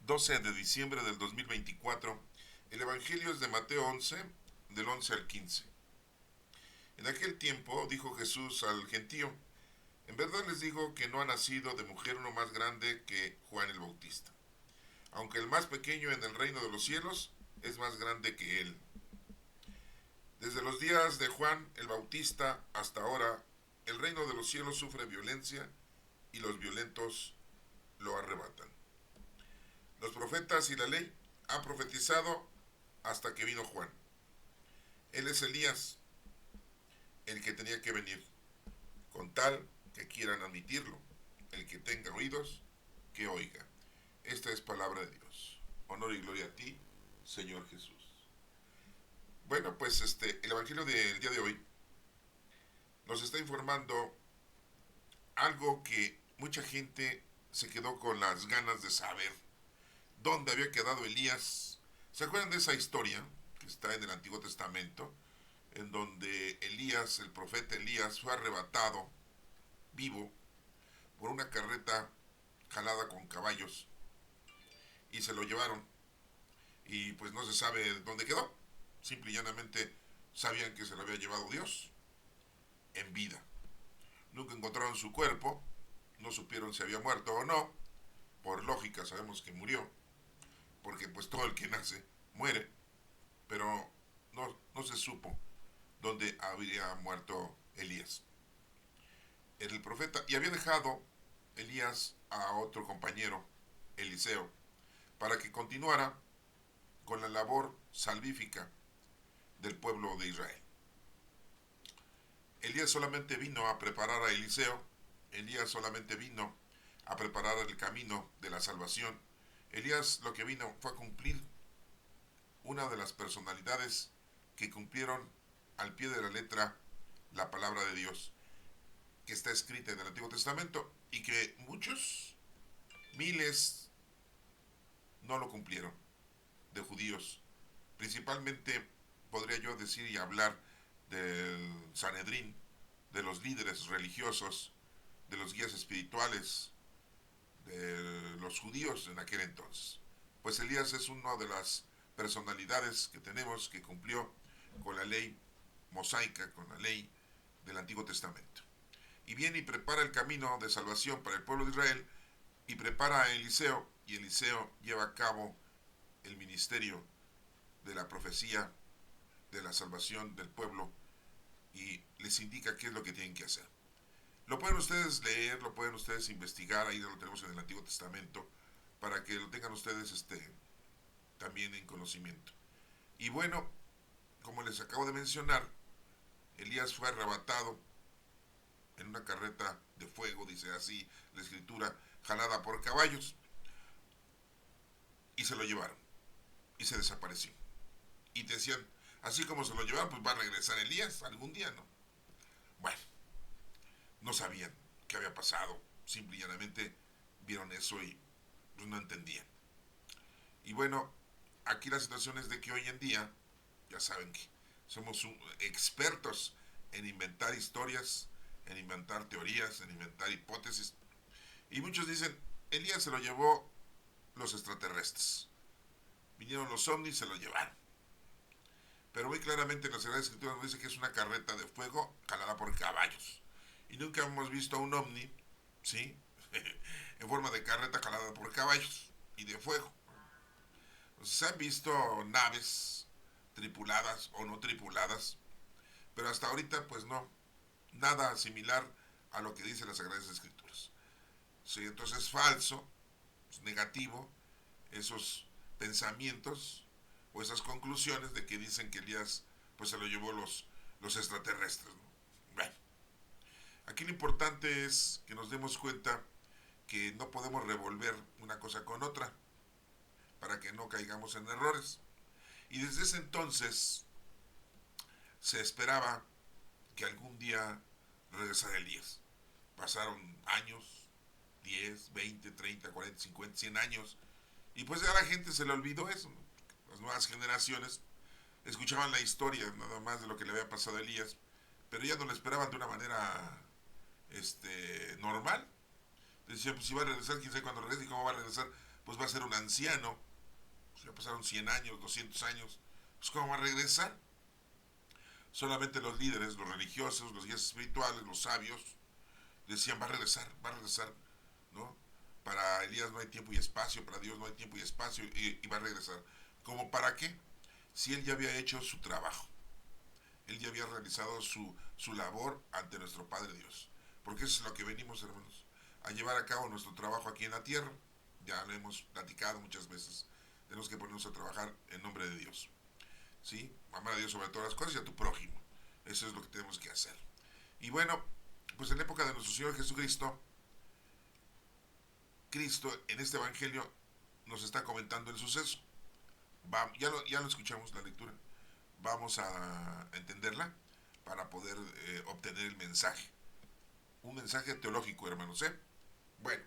12 de diciembre del 2024. El Evangelio es de Mateo 11, del 11 al 15. En aquel tiempo dijo Jesús al gentío: en verdad les digo que no ha nacido de mujer uno más grande que Juan el Bautista. Aunque el más pequeño en el reino de los cielos es más grande que él. Desde los días de Juan el Bautista hasta ahora, el reino de los cielos sufre violencia y los violentos lo arrebatan. Los profetas y la ley han profetizado hasta que vino Juan. Él es Elías, el que tenía que venir, con tal que quieran admitirlo. El que tenga oídos, que oiga. Esta es palabra de Dios. Honor y gloria a ti, Señor Jesús. Bueno, pues el Evangelio del día de hoy nos está informando algo que mucha gente se quedó con las ganas de saber. ¿Dónde había quedado Elías? ¿Se acuerdan de esa historia que está en el Antiguo Testamento? En donde Elías, el profeta Elías, fue arrebatado vivo por una carreta jalada con caballos y se lo llevaron. Y pues no se sabe dónde quedó. Simple y llanamente sabían que se lo había llevado Dios en vida. Nunca encontraron su cuerpo, no supieron si había muerto o no. Por lógica sabemos que murió, porque pues todo el que nace muere, pero no se supo dónde habría muerto Elías. El profeta, y había dejado Elías a otro compañero, Eliseo, para que continuara con la labor salvífica del pueblo de Israel. Elías solamente vino a preparar a Eliseo, Elías solamente vino a preparar el camino de la salvación. Elías lo que vino fue a cumplir una de las personalidades que cumplieron al pie de la letra la palabra de Dios, que está escrita en el Antiguo Testamento y que muchos, miles, no lo cumplieron, de judíos. Principalmente podría yo decir y hablar del Sanedrín, de los líderes religiosos, de los guías espirituales, de los judíos en aquel entonces. Pues Elías es una de las personalidades que tenemos que cumplió con la ley mosaica, con la ley del Antiguo Testamento. Y viene y prepara el camino de salvación para el pueblo de Israel y prepara a Eliseo, y Eliseo lleva a cabo el ministerio de la profecía de la salvación del pueblo y les indica qué es lo que tienen que hacer. Lo pueden ustedes leer, lo pueden ustedes investigar, ahí lo tenemos en el Antiguo Testamento, para que lo tengan ustedes también en conocimiento. Y bueno, como les acabo de mencionar, Elías fue arrebatado en una carreta de fuego, dice así la escritura, jalada por caballos, y se lo llevaron, y se desapareció. Y decían, así como se lo llevaron, pues va a regresar Elías algún día, ¿no? Bueno, no sabían qué había pasado, simple y llanamente vieron eso y pues, no entendían. Y bueno, aquí la situación es de que hoy en día, ya saben que somos expertos en inventar historias, en inventar teorías, en inventar hipótesis. Y muchos dicen, Elías se lo llevó los extraterrestres. Vinieron los ovnis y se lo llevaron. Pero muy claramente en la Sagrada Escritura nos dice que es una carreta de fuego jalada por caballos. Y nunca hemos visto un ovni, ¿sí? en forma de carreta jalada por caballos y de fuego. Se han visto naves tripuladas o no tripuladas, pero hasta ahorita pues no, nada similar a lo que dice las Sagradas Escrituras. Sí, entonces es falso, es negativo, esos pensamientos o esas conclusiones de que dicen que Elías pues se lo llevó los extraterrestres, ¿no? Bueno, aquí lo importante es que nos demos cuenta que no podemos revolver una cosa con otra para que no caigamos en errores. Y desde ese entonces se esperaba que algún día regresara Elías. Pasaron años, 10, 20, 30, 40, 50, 100 años, y pues ya a la gente se le olvidó eso, ¿no? Las nuevas generaciones escuchaban la historia nada más de lo que le había pasado a Elías, pero ya no lo esperaban de una manera normal. Decían, pues si va a regresar, quién sabe cuándo regrese y cómo va a regresar. pues va a ser un anciano, pues ya pasaron 100 años, 200 años, pues ¿cómo va a regresar? Solamente los líderes, los religiosos, los guías espirituales, los sabios, decían, va a regresar, ¿no? Para Elías no hay tiempo y espacio, para Dios no hay tiempo y espacio, y va a regresar. ¿Cómo para qué? Si él ya había hecho su trabajo, él ya había realizado su labor ante nuestro Padre Dios. Porque eso es lo que venimos, hermanos, a llevar a cabo nuestro trabajo aquí en la tierra. Ya lo hemos platicado muchas veces. Tenemos que ponernos a trabajar en nombre de Dios. ¿Sí? Amar a Dios sobre todas las cosas y a tu prójimo. Eso es lo que tenemos que hacer. Y bueno, pues en la época de nuestro Señor Jesucristo, Cristo en este Evangelio nos está comentando el suceso. Ya lo escuchamos la lectura. Vamos a entenderla para poder obtener el mensaje. Un mensaje teológico, hermanos. Bueno,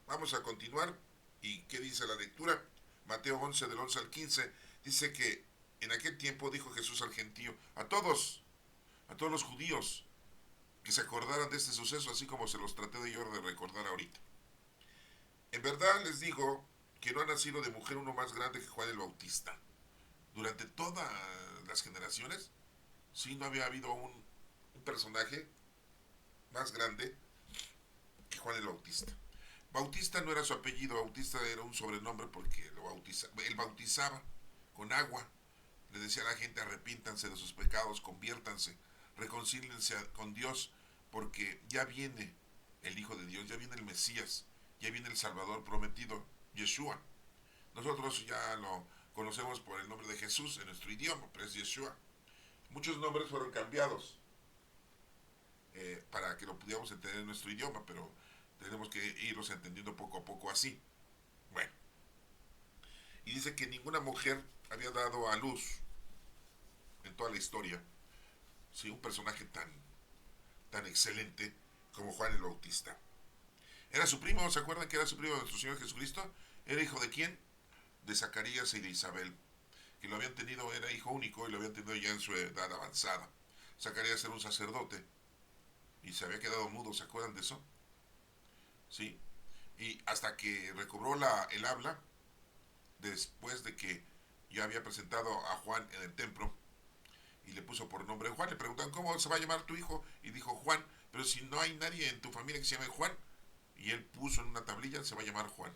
vamos a continuar. ¿Y qué dice la lectura? Mateo 11, del 11 al 15, dice que en aquel tiempo dijo Jesús al gentío, a todos los judíos, que se acordaran de este suceso, así como se los traté de yo de recordar ahorita. En verdad les digo que no ha nacido de mujer uno más grande que Juan el Bautista. Durante todas las generaciones, sí, no había habido un personaje más grande que Juan el Bautista. Bautista no era su apellido, Bautista era un sobrenombre porque él bautizaba con agua. Le decía a la gente, arrepiéntanse de sus pecados, conviértanse, reconcíliense con Dios, porque ya viene el Hijo de Dios, ya viene el Mesías, ya viene el Salvador prometido, Yeshua. Nosotros ya lo conocemos por el nombre de Jesús en nuestro idioma, pero es Yeshua. Muchos nombres fueron cambiados para que lo pudiéramos entender en nuestro idioma, pero tenemos que irlos entendiendo poco a poco así. Bueno, y dice que ninguna mujer había dado a luz en toda la historia, ¿sí? Un personaje tan excelente como Juan el Bautista. Era su primo, ¿se acuerdan que era su primo de nuestro Señor Jesucristo? ¿Era hijo de quién? De Zacarías y de Isabel, que lo habían tenido, era hijo único y lo habían tenido ya en su edad avanzada. Zacarías era un sacerdote y se había quedado mudo, ¿se acuerdan de eso? Sí. Y hasta que recobró el habla, después de que ya había presentado a Juan en el templo y le puso por nombre Juan, le preguntan, ¿cómo se va a llamar tu hijo? Y dijo Juan, pero si no hay nadie en tu familia que se llame Juan, y él puso en una tablilla, se va a llamar Juan.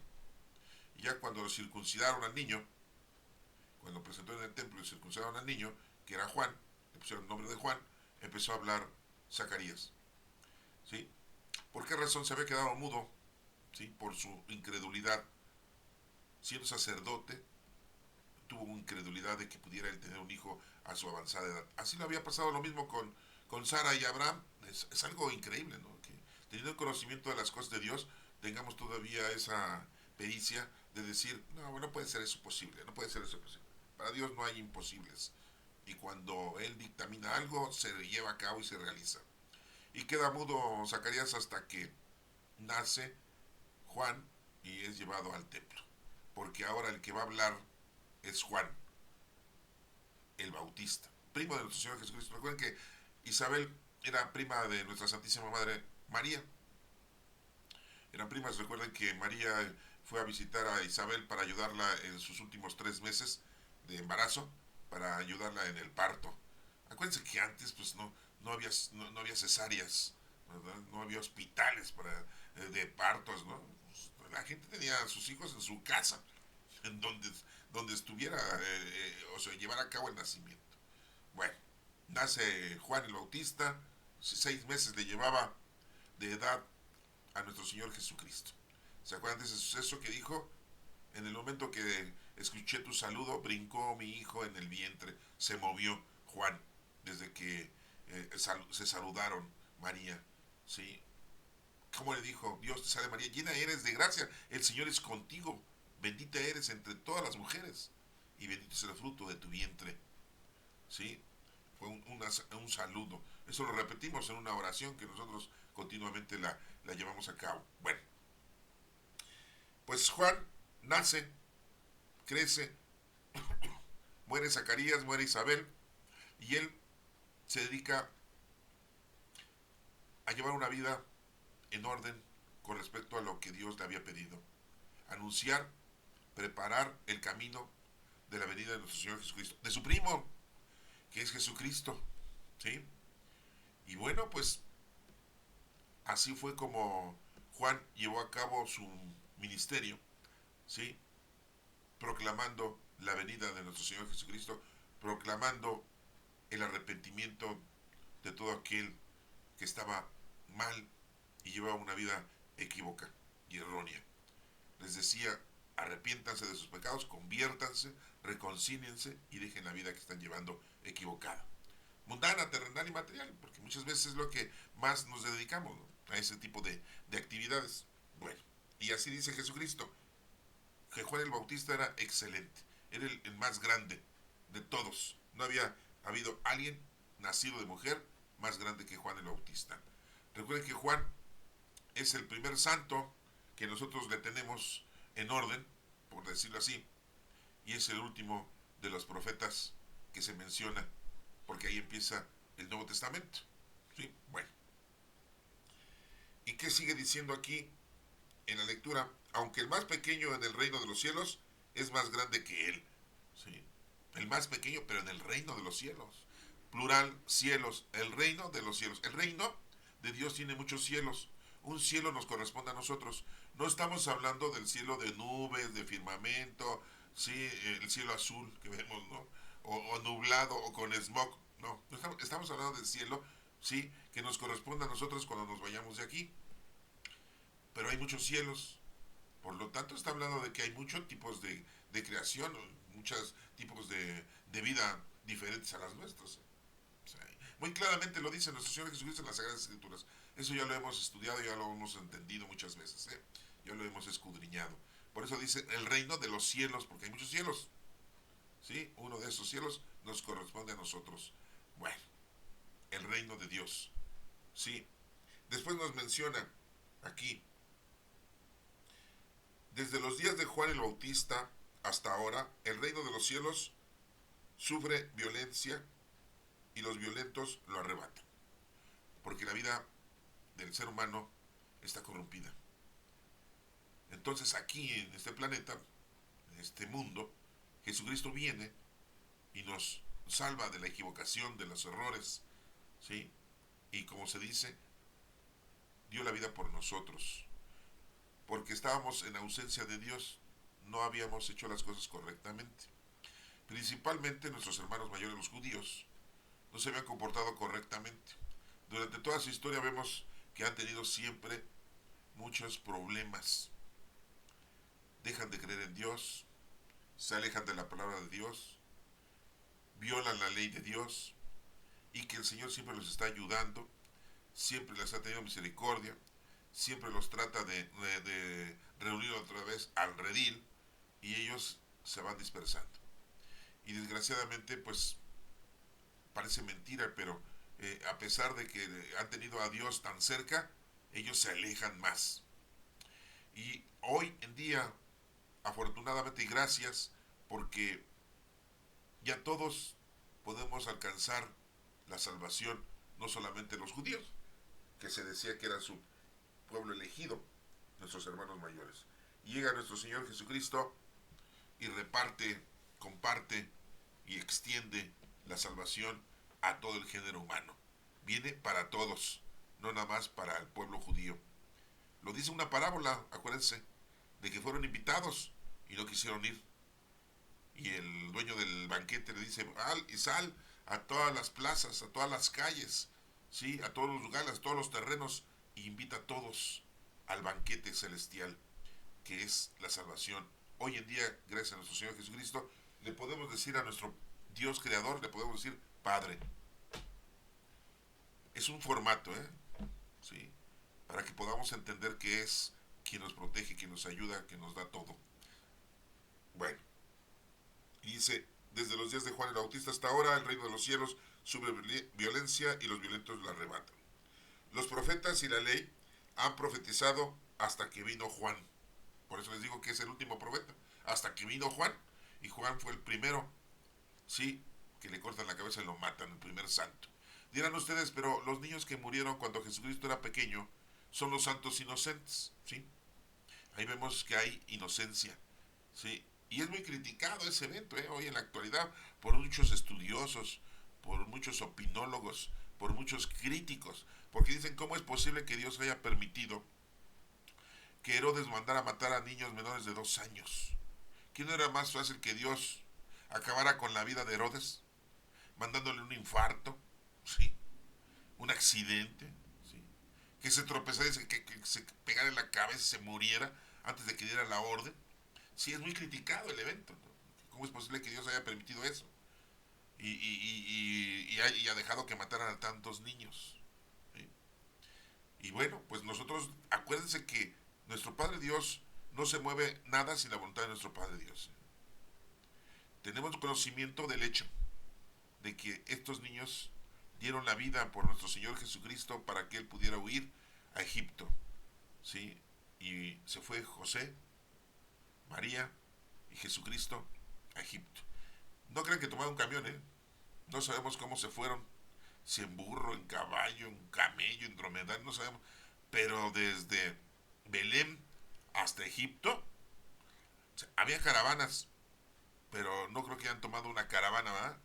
Y ya cuando lo circuncidaron al niño, cuando presentó en el templo y circuncidaron al niño, que era Juan, le pusieron el nombre de Juan, empezó a hablar Zacarías. ¿Sí? ¿Por qué razón se había quedado mudo? ¿Sí? Por su incredulidad. Siendo sacerdote, tuvo incredulidad de que pudiera él tener un hijo a su avanzada edad. Así lo había pasado lo mismo con Sara y Abraham. Es algo increíble, ¿no? Que teniendo el conocimiento de las cosas de Dios, tengamos todavía esa pericia de decir, no, no puede ser eso posible, no puede ser eso posible. Para Dios no hay imposibles. Y cuando Él dictamina algo, se lleva a cabo y se realiza. Y queda mudo Zacarías hasta que nace Juan y es llevado al templo. Porque ahora el que va a hablar es Juan, el Bautista, primo de nuestro Señor Jesucristo. Recuerden que Isabel era prima de nuestra Santísima Madre María. Eran primas. Recuerden que María fue a visitar a Isabel para ayudarla en sus últimos 3 meses de embarazo, para ayudarla en el parto. Acuérdense que antes pues no había cesáreas, ¿verdad? No había hospitales de partos, ¿no? Pues, la gente tenía a sus hijos en su casa, en donde estuviera, o sea, llevar a cabo el nacimiento. Bueno, nace Juan el Bautista, 6 meses le llevaba de edad a nuestro Señor Jesucristo. ¿Se acuerdan de ese suceso que dijo? En el momento que escuché tu saludo, brincó mi hijo en el vientre, se movió Juan, desde que se saludaron María. ¿Sí? ¿Cómo le dijo? Dios te salve María, llena eres de gracia, el Señor es contigo, bendita eres entre todas las mujeres, y bendito es el fruto de tu vientre. ¿Sí? Fue un saludo. Eso lo repetimos en una oración que nosotros continuamente la llevamos a cabo. Bueno, pues Juan nace, crece, muere Zacarías, muere Isabel, y él se dedica a llevar una vida en orden con respecto a lo que Dios le había pedido. anunciar, preparar el camino de la venida de nuestro Señor Jesucristo, de su primo, que es Jesucristo, ¿sí? Y bueno, pues así fue como Juan llevó a cabo su ministerio, ¿sí? Proclamando la venida de nuestro Señor Jesucristo, proclamando el arrepentimiento de todo aquel que estaba mal y llevaba una vida equívoca y errónea. Les decía, arrepiéntanse de sus pecados, conviértanse, reconcíliense y dejen la vida que están llevando equivocada. Mundana, terrenal y material, porque muchas veces es lo que más nos dedicamos, ¿no? A ese tipo de actividades. Bueno, y así dice Jesucristo, que Juan el Bautista era excelente, era el más grande de todos. No había habido alguien nacido de mujer más grande que Juan el Bautista. Recuerden que Juan es el primer santo que nosotros le tenemos en orden, por decirlo así, y es el último de los profetas que se menciona, porque ahí empieza el Nuevo Testamento. ¿Sí? Bueno. ¿Y qué sigue diciendo aquí en la lectura? Aunque el más pequeño en el reino de los cielos es más grande que él. ¿Sí? El más pequeño, pero en el reino de los cielos. Plural, cielos, el reino de los cielos. El reino de Dios tiene muchos cielos. Un cielo nos corresponde a nosotros. No estamos hablando del cielo de nubes, de firmamento, sí, el cielo azul que vemos, ¿no? O nublado o con smog. No, estamos hablando del cielo, sí, que nos corresponde a nosotros cuando nos vayamos de aquí. Pero hay muchos cielos. Por lo tanto, está hablando de que hay muchos tipos de creación, muchos tipos de vida diferentes a las nuestras. O sea, muy claramente lo dice nuestro Señor Jesucristo en las Sagradas Escrituras. Eso ya lo hemos estudiado, ya lo hemos entendido muchas veces, ¿eh? Ya lo hemos escudriñado. Por eso dice el reino de los cielos, porque hay muchos cielos. ¿Sí? Uno de esos cielos nos corresponde a nosotros. Bueno, el reino de Dios. ¿Sí? Después nos menciona aquí, desde los días de Juan el Bautista hasta ahora, el reino de los cielos sufre violencia y los violentos lo arrebatan. Porque la vida del ser humano está corrompida. Entonces aquí en este planeta, en este mundo, Jesucristo viene y nos salva de la equivocación, de los errores, ¿sí? Y como se dice, dio la vida por nosotros. Porque estábamos en ausencia de Dios, no habíamos hecho las cosas correctamente. Principalmente nuestros hermanos mayores, los judíos, no se habían comportado correctamente. Durante toda su historia vemos que han tenido siempre muchos problemas. Dejan de creer en Dios, se alejan de la palabra de Dios, violan la ley de Dios, y que el Señor siempre los está ayudando, siempre les ha tenido misericordia, siempre los trata de reunir otra vez al redil, y ellos se van dispersando. Y desgraciadamente, pues, parece mentira, pero a pesar de que han tenido a Dios tan cerca, ellos se alejan más. Y hoy en día, afortunadamente y gracias, porque ya todos podemos alcanzar la salvación, no solamente los judíos, que se decía que era su pueblo elegido, nuestros hermanos mayores. Y llega nuestro Señor Jesucristo y reparte, comparte y extiende la salvación a todo el género humano. Viene para todos, no nada más para el pueblo judío. Lo dice una parábola, acuérdense, de que fueron invitados y no quisieron ir. Y el dueño del banquete le dice, al y sal a todas las plazas, a todas las calles, ¿sí? A todos los lugares, a todos los terrenos, e invita a todos al banquete celestial, que es la salvación. Hoy en día, gracias a nuestro Señor Jesucristo, le podemos decir a nuestro Dios creador, le podemos decir Padre. Es un formato, ¿eh? ¿Sí? Para que podamos entender que es quien nos protege, quien nos ayuda, quien nos da todo. Bueno, y dice, desde los días de Juan el Bautista hasta ahora, el reino de los cielos sufre violencia y los violentos la arrebatan. Los profetas y la ley han profetizado hasta que vino Juan. Por eso les digo que es el último profeta. Hasta que vino Juan. Y Juan fue el primero, sí, que le cortan la cabeza y lo matan, el primer santo. Dirán ustedes, pero los niños que murieron cuando Jesucristo era pequeño son los santos inocentes, ¿sí? Ahí vemos que hay inocencia, ¿sí? Y es muy criticado ese evento, hoy en la actualidad, por muchos estudiosos, por muchos opinólogos, por muchos críticos, porque dicen cómo es posible que Dios haya permitido que Herodes mandara matar a niños menores de 2 años. ¿Quién era más fácil que Dios acabara con la vida de Herodes, mandándole un infarto, ¿sí? Un accidente, ¿sí? Que se tropezara, que se pegara en la cabeza y se muriera antes de que diera la orden? Sí, es muy criticado el evento, ¿no? ¿Cómo es posible que Dios haya permitido eso? Y ha dejado que mataran a tantos niños, ¿sí? Y bueno, pues nosotros, acuérdense que nuestro Padre Dios no se mueve nada sin la voluntad de nuestro Padre Dios. Tenemos conocimiento del hecho de que estos niños dieron la vida por nuestro Señor Jesucristo para que Él pudiera huir a Egipto, ¿sí? Y se fue José, María y Jesucristo a Egipto. No crean que tomaron un camión, ¿eh? No sabemos cómo se fueron, si en burro, en caballo, en camello, en dromedario, no sabemos. Pero desde Belén hasta Egipto, o sea, había caravanas, pero no creo que hayan tomado una caravana, ¿verdad?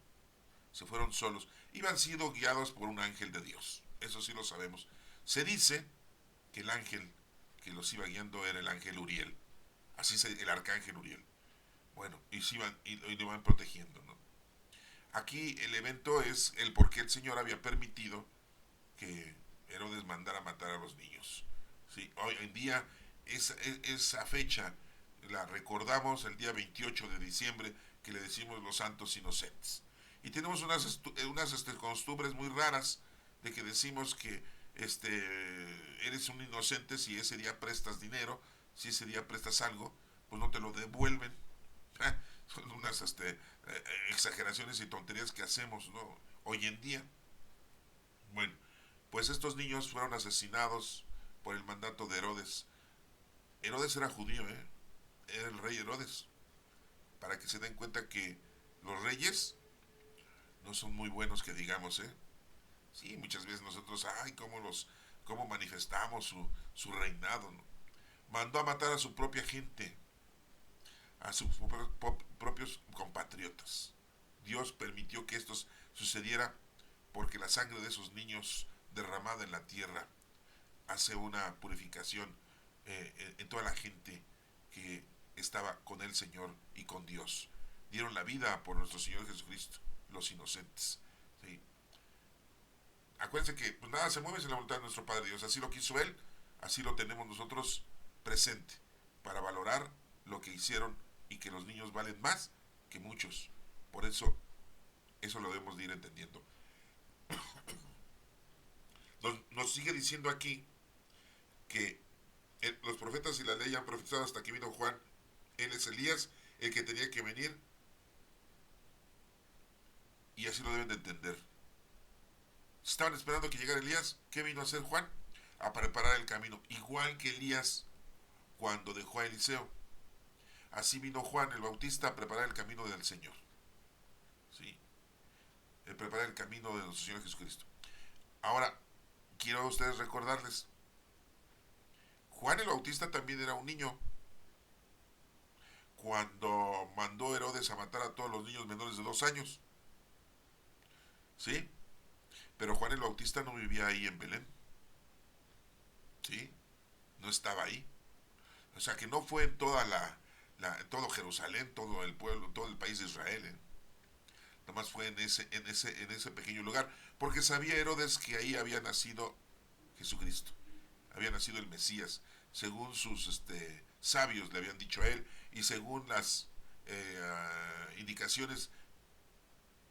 Se fueron solos. Iban sido guiados por un ángel de Dios, eso sí lo sabemos. Se dice que el ángel que los iba guiando era el ángel Uriel, el arcángel Uriel. Bueno, y lo iban protegiendo, ¿no? Aquí el evento es el por qué el Señor había permitido que Herodes mandara matar a los niños. ¿Sí? Hoy en día esa fecha la recordamos el día 28 de diciembre, que le decimos los santos inocentes. Y tenemos unas costumbres muy raras de que decimos que eres un inocente si ese día prestas dinero, si ese día prestas algo, pues no te lo devuelven. Son unas exageraciones y tonterías que hacemos, ¿no? Hoy en día. Bueno, pues estos niños fueron asesinados por el mandato de Herodes. Herodes era judío, ¿eh? Era el rey Herodes. Para que se den cuenta que los reyes no son muy buenos, que digamos, ¿eh? Sí, muchas veces nosotros, ay, cómo manifestamos su reinado, ¿no? Mandó a matar a su propia gente, a sus propios compatriotas. Dios permitió que esto sucediera porque la sangre de esos niños derramada en la tierra hace una purificación en toda la gente que estaba con el Señor y con Dios. Dieron la vida por nuestro Señor Jesucristo, los inocentes. ¿Sí? Acuérdense que pues, nada se mueve sin la voluntad de nuestro Padre Dios. Así lo quiso Él, así lo tenemos nosotros presente para valorar lo que hicieron y que los niños valen más que muchos. Por eso lo debemos de ir entendiendo. Nos sigue diciendo aquí que los profetas y la ley han profetizado hasta que vino Juan. Él es Elías, el que tenía que venir, y así lo deben de entender. Estaban esperando que llegara Elías. ¿Qué vino a hacer Juan? A preparar el camino, igual que Elías cuando dejó a Eliseo. Así vino Juan el Bautista a preparar el camino del Señor. ¿Sí? El preparar el camino de nuestro Señor Jesucristo. Ahora, quiero a ustedes recordarles, Juan el Bautista también era un niño cuando mandó Herodes a matar a todos los niños menores de 2 años. ¿Sí? Pero Juan el Bautista no vivía ahí en Belén. ¿Sí? No estaba ahí. O sea que no fue en todo Jerusalén, todo el pueblo, todo el país de Israel. Nomás fue en ese pequeño lugar. Porque sabía Herodes que ahí había nacido Jesucristo. Había nacido el Mesías. Según sus sabios le habían dicho a él. Y según las indicaciones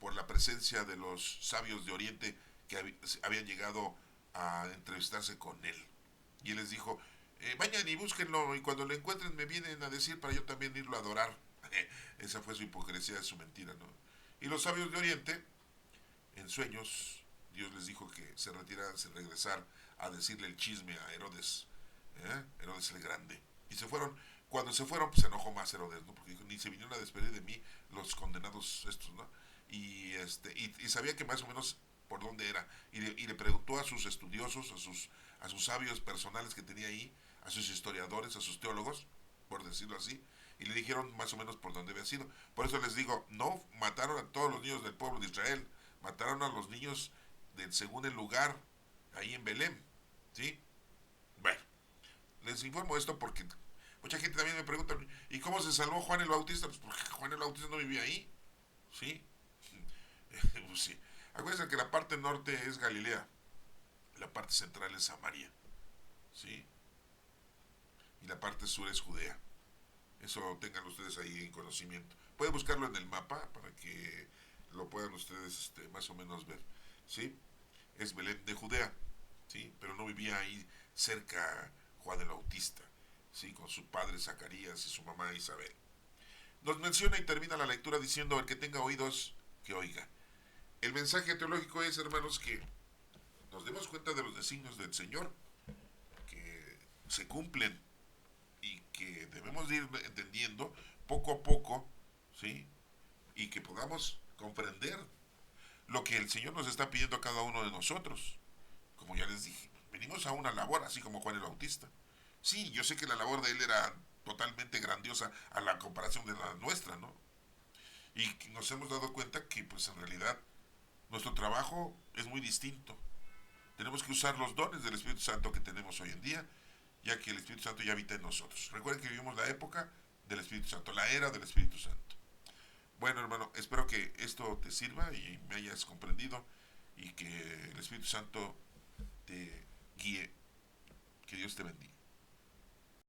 por la presencia de los sabios de Oriente que habían llegado a entrevistarse con él. Y él les dijo, vayan y búsquenlo, y cuando lo encuentren me vienen a decir para yo también irlo a adorar. Esa fue su hipocresía, su mentira, ¿no? Y los sabios de Oriente, en sueños, Dios les dijo que se retiraran, se regresar a decirle el chisme a Herodes, Herodes el Grande. Y se fueron. Cuando se fueron, pues se enojó más Herodes, ¿no? Porque dijo, ni se vinieron a despedir de mí los condenados estos, ¿no? Y sabía que más o menos por dónde era. Y le preguntó a sus estudiosos, a sus sabios personales que tenía ahí, a sus historiadores, a sus teólogos, por decirlo así, y le dijeron más o menos por dónde había sido. Por eso les digo, no mataron a todos los niños del pueblo de Israel, mataron a los niños del segundo lugar, ahí en Belén, ¿sí? Bueno, les informo esto porque mucha gente también me pregunta, ¿y cómo se salvó Juan el Bautista? Pues porque Juan el Bautista no vivía ahí, ¿sí? Pues sí. Acuérdense que la parte norte es Galilea, la parte central es Samaria, ¿sí? Y la parte sur es Judea. Eso tengan ustedes ahí en conocimiento. Pueden buscarlo en el mapa para que lo puedan ustedes más o menos ver, ¿sí? Es Belén de Judea, ¿sí? Pero no vivía ahí cerca Juan el Bautista, ¿sí? Con su padre Zacarías y su mamá Isabel. Nos menciona y termina la lectura diciendo: el que tenga oídos, que oiga. El mensaje teológico es, hermanos, que nos demos cuenta de los designios del Señor, que se cumplen y que debemos de ir entendiendo poco a poco, ¿sí? Y que podamos comprender lo que el Señor nos está pidiendo a cada uno de nosotros. Como ya les dije, venimos a una labor, así como Juan el Bautista. Sí, yo sé que la labor de él era totalmente grandiosa a la comparación de la nuestra, ¿no? Y nos hemos dado cuenta que, pues en realidad, nuestro trabajo es muy distinto. Tenemos que usar los dones del Espíritu Santo que tenemos hoy en día, ya que el Espíritu Santo ya habita en nosotros. Recuerden que vivimos la época del Espíritu Santo, la era del Espíritu Santo. Bueno, hermano, espero que esto te sirva y me hayas comprendido y que el Espíritu Santo te guíe. Que Dios te bendiga.